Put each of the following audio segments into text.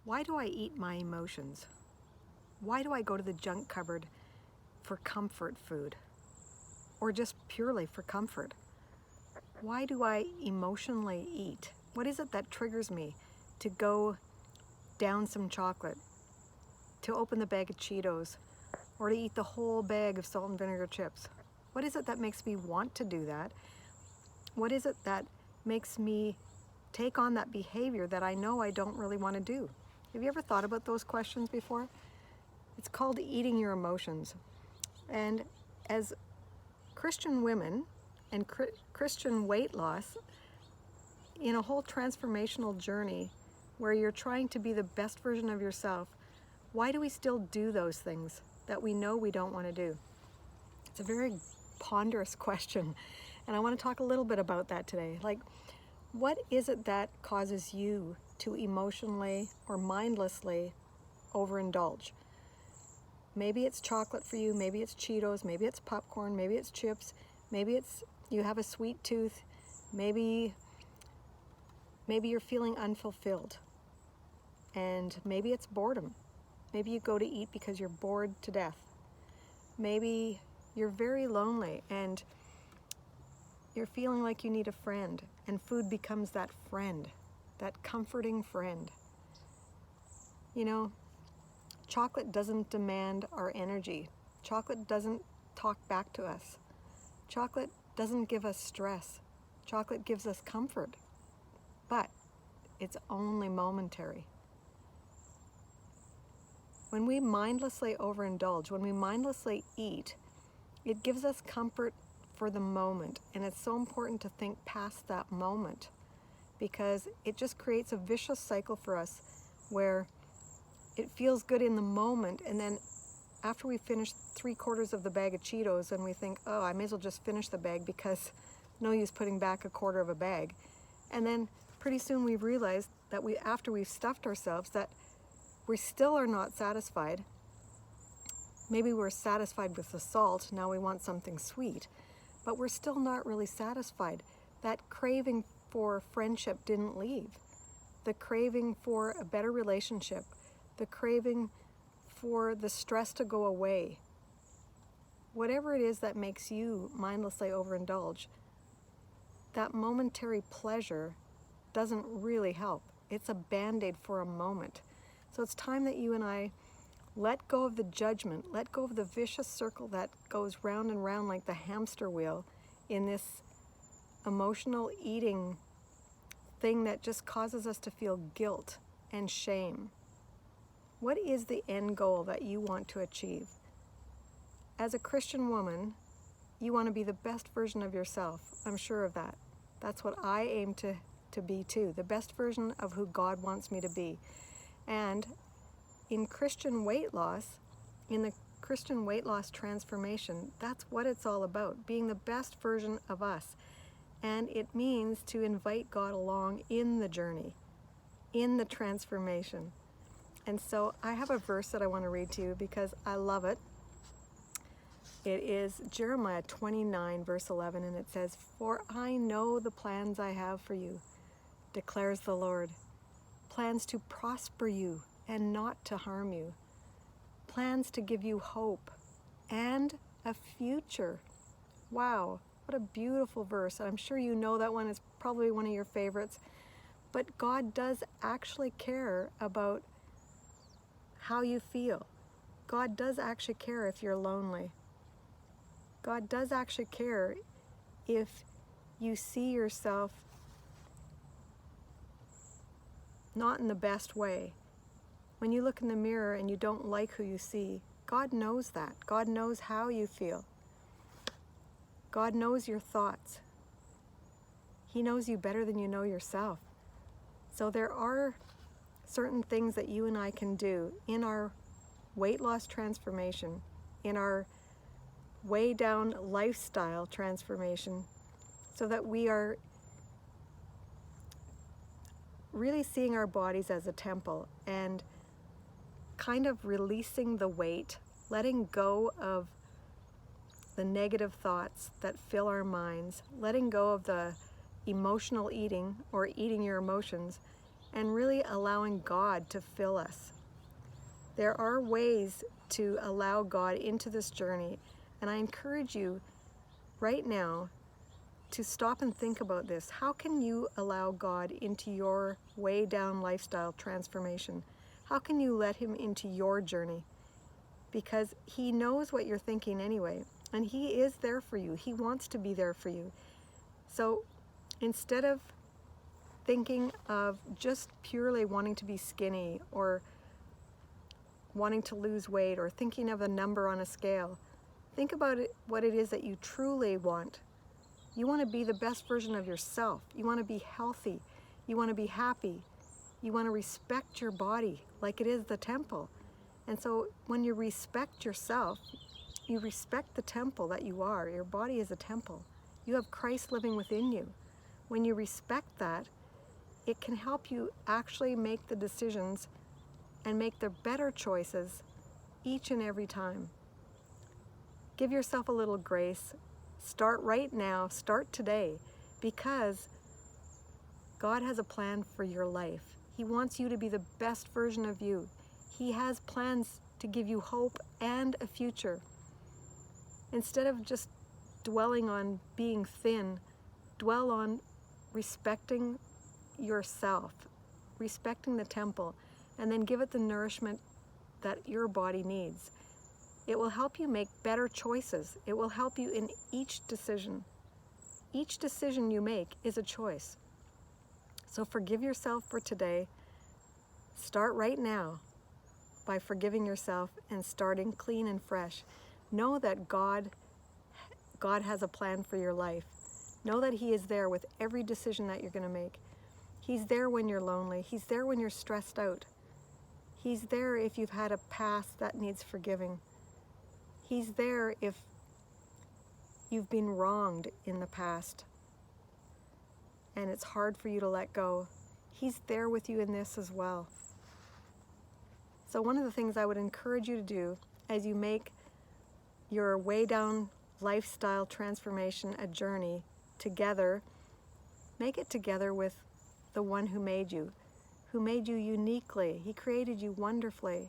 Why do I eat my emotions? Why do I go to the junk cupboard for comfort food? Or just purely for comfort? Why do I emotionally eat? What is it that triggers me to go down some chocolate, to open the bag of Cheetos, or to eat the whole bag of salt and vinegar chips? What is it that makes me want to do that? What is it that makes me take on that behavior that I know I don't really want to do? Have you ever thought about those questions before? It's called eating your emotions. And as Christian women and Christian weight loss, in a whole transformational journey where you're trying to be the best version of yourself, why do we still do those things that we know we don't want to do? It's a very ponderous question, and I want to talk a little bit about that today. Like, what is it that causes you to emotionally or mindlessly overindulge? Maybe it's chocolate for you, maybe it's Cheetos, maybe it's popcorn, maybe it's chips, maybe it's you have a sweet tooth, maybe you're feeling unfulfilled, and maybe it's boredom. Maybe you go to eat because you're bored to death. Maybe you're very lonely and you're feeling like you need a friend, and food becomes that friend, that comforting friend. You know, chocolate doesn't demand our energy. Chocolate doesn't talk back to us. Chocolate doesn't give us stress. Chocolate gives us comfort, but it's only momentary. When we mindlessly overindulge, when we mindlessly eat, it gives us comfort for the moment, and it's so important to think past that moment, because it just creates a vicious cycle for us where it feels good in the moment, and then after we finish 3/4 of the bag of Cheetos and we think, oh, I may as well just finish the bag because no use putting back 1/4 of a bag. And then pretty soon we've realized that after we've stuffed ourselves, that we still are not satisfied. Maybe we're satisfied with the salt, now we want something sweet, but we're still not really satisfied. That craving for friendship didn't leave. The craving for a better relationship, the craving for the stress to go away. Whatever it is that makes you mindlessly overindulge, that momentary pleasure doesn't really help. It's a band-aid for a moment. So it's time that you and I let go of the judgment, let go of the vicious circle that goes round and round like the hamster wheel in this emotional eating thing that just causes us to feel guilt and shame. What is the end goal that you want to achieve? As a Christian woman, you want to be the best version of yourself. I'm sure of that. That's what I aim to be too, the best version of who God wants me to be. And in Christian weight loss, in the Christian weight loss transformation, that's what it's all about, being the best version of us. And it means to invite God along in the journey, in the transformation. And so I have a verse that I want to read to you because I love it. It is Jeremiah 29, verse 11, and it says, "For I know the plans I have for you, declares the Lord, plans to prosper you and not to harm you, plans to give you hope and a future." Wow, what a beautiful verse. I'm sure you know that one. It's probably one of your favorites. But God does actually care about how you feel. God does actually care if you're lonely. God does actually care if you see yourself not in the best way. When you look in the mirror and you don't like who you see, God knows that. God knows how you feel. God knows your thoughts. He knows you better than you know yourself. So there are certain things that you and I can do in our weight loss transformation, in our way down lifestyle transformation, so that we are really seeing our bodies as a temple and kind of releasing the weight, letting go of the negative thoughts that fill our minds, letting go of the emotional eating or eating your emotions, and really allowing God to fill us. There are ways to allow God into this journey, and I encourage you right now to stop and think about this. How can you allow God into your way down lifestyle transformation? How can you let him into your journey? Because he knows what you're thinking anyway, and he is there for you. He wants to be there for you. So instead of thinking of just purely wanting to be skinny or wanting to lose weight or thinking of a number on a scale, think about it, what it is that you truly want. You want to be the best version of yourself. You want to be healthy. You want to be happy. You want to respect your body like it is the temple. And so when you respect yourself, you respect the temple that you are. Your body is a temple. You have Christ living within you. When you respect that, it can help you actually make the decisions and make the better choices each and every time. Give yourself a little grace. Start right now, start today, because God has a plan for your life. He wants you to be the best version of you. He has plans to give you hope and a future. Instead of just dwelling on being thin, dwell on respecting yourself, respecting the temple, and then give it the nourishment that your body needs. It will help you make better choices. It will help you in each decision. Each decision you make is a choice. So forgive yourself for today. Start right now by forgiving yourself and starting clean and fresh. Know that God has a plan for your life. Know that he is there with every decision that you're going to make. He's there when you're lonely. He's there when you're stressed out. He's there if you've had a past that needs forgiving. He's there if you've been wronged in the past and it's hard for you to let go. He's there with you in this as well. So one of the things I would encourage you to do as you make your way down lifestyle transformation a journey together, make it together with the one who made you uniquely. He created you wonderfully.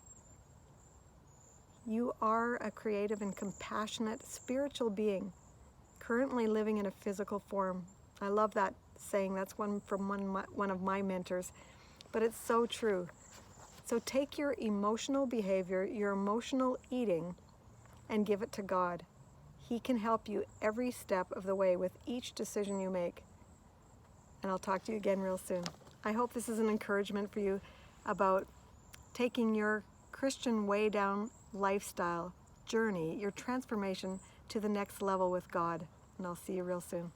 You are a creative and compassionate spiritual being, currently living in a physical form. I love that saying. That's one from one of my mentors, but it's so true. So take your emotional behavior, your emotional eating, and give it to God. He can help you every step of the way with each decision you make. And I'll talk to you again real soon. I hope this is an encouragement for you about taking your Christian way down lifestyle journey, your transformation to the next level with God. And I'll see you real soon.